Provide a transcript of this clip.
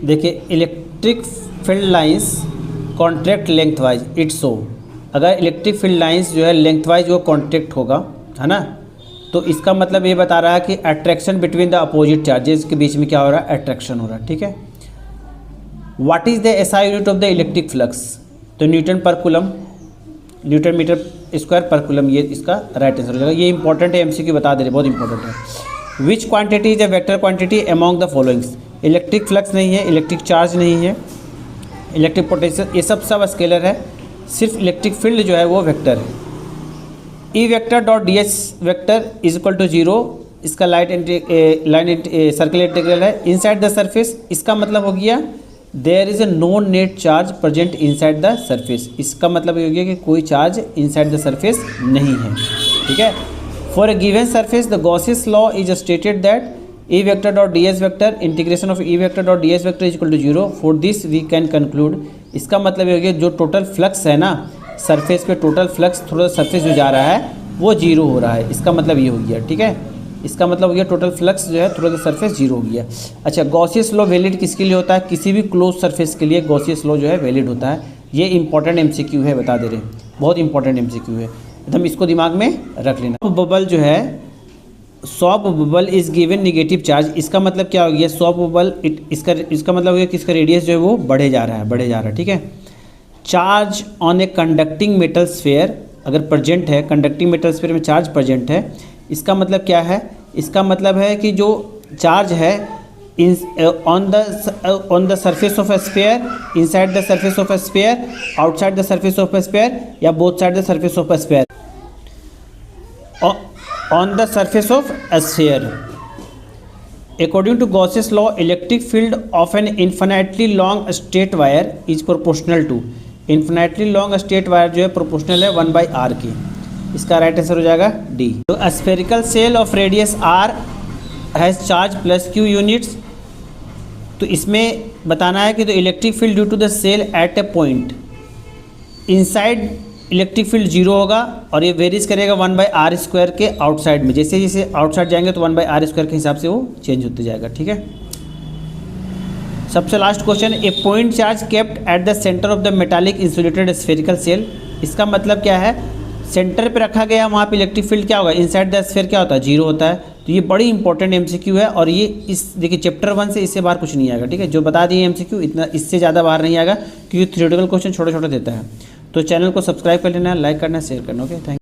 देखिए electric field lines contract length wise it show, अगर electric field lines जो है लेंथ वाइज वो कॉन्ट्रैक्ट होगा, है ना, तो इसका मतलब ये बता रहा है कि attraction between the opposite charges के बीच में क्या हो रहा है, अट्रैक्शन हो रहा है। ठीक है। What is the SI unit of the electric flux, तो न्यूटन पर कूलम, न्यूटन मीटर स्क्वायर पर कूलम, ये इसका राइट आंसर हो जाएगा। ये इंपॉर्टेंट है, एमसीक्यू बता दे रहे, बहुत इंपॉर्टेंट है। विच quantity is a vector quantity among the followings, electric flux नहीं है, इलेक्ट्रिक चार्ज नहीं है, इलेक्ट्रिक पोटेंशियल, ये सब स्केलर है, सिर्फ इलेक्ट्रिक फील्ड जो है वो वेक्टर है। E vector dot D H vector is equal to 0, इसका लाइन सर्कुलर इंटीग्रल है। इनसाइड द सरफेस, इसका मतलब हो गया there is a no net charge present inside the surface, इसका मतलब ये हो गया कि कोई चार्ज इनसाइड द सरफेस नहीं है। ठीक है। For a given surface the Gauss's law is stated that E vector dot D S vector integration of E vector dot D S vector is equal to 0, for this we can conclude, इसका मतलब ये हो गया जो total flux है ना surface पे, total flux थोड़ा सरफेस जो जा रहा है वो 0 हो रहा है, इसका मतलब ये हो गया। ठीक है। इसका मतलब हो गया टोटल फ्लक्स जो है थोड़ा सा सरफेस 0 हो गया। अच्छा, गॉसियस लॉ वैलिड किसके लिए होता है, किसी भी क्लोज सरफेस के लिए गॉसियस लॉ जो है वैलिड होता है। ये इंपॉर्टेंट एमसीक्यू है, बता दे रहे हैं, बहुत इंपॉर्टेंट एमसीक्यू है, एकदम इसको दिमाग में रख लेना। बबल जो है, shop bubble is given negative charge, इसका मतलब क्या हो गया, सॉप बबल इसका मतलब हो गया कि इसका रेडियस जो है वो बढ़े जा रहा है। ठीक है। Charge on a conducting metal sphere, अगर प्रेजेंट है कंडक्टिंग मेटल स्फीयर में चार्ज प्रेजेंट है, इसका मतलब क्या है, इसका मतलब है कि जो चार्ज है on the surface of a sphere, inside the surface of a sphere, outside the surface of a sphere, या both side the surface of a sphere, on the surface of a sphere. According to Gauss's law, electric field of an infinitely long straight wire is proportional to, infinitely long straight wire जो है proportional है 1/r की, इसका right answer हो जाएगा D. तो a spherical cell of radius r has charge plus q units, तो इसमें बताना है कि तो electric field due to the cell at a point inside electric field 0 होगा, और ये वेरीज करेगा 1/r² के आउटसाइड में, जैसे जैसे आउटसाइड जाएंगे तो 1/r² के हिसाब से वो चेंज होते जाएगा। ठीक है। सबसे last question, A point charge kept at the centre of the metallic insulated spherical shell, इसका मतलब क्या है, सेंटर पे रखा गया, वहाँ पे इलेक्ट्रिक फील्ड क्या होगा, इनसाइड द स्फीयर क्या होता है, 0 होता है। तो ये बड़ी इंपॉर्टेंट एमसीक्यू है, और ये इस देखिए चैप्टर 1 से इससे बाहर कुछ नहीं आएगा। ठीक है। जो बता दिए एमसीक्यू, इतना इससे ज़्यादा बाहर नहीं आएगा, क्योंकि थ्योरेटिकल क्वेश्चन छोटे छोटे देता है। तो चैनल को सब्सक्राइब कर लेना, लाइक करना, शेयर करना। Okay, thank you.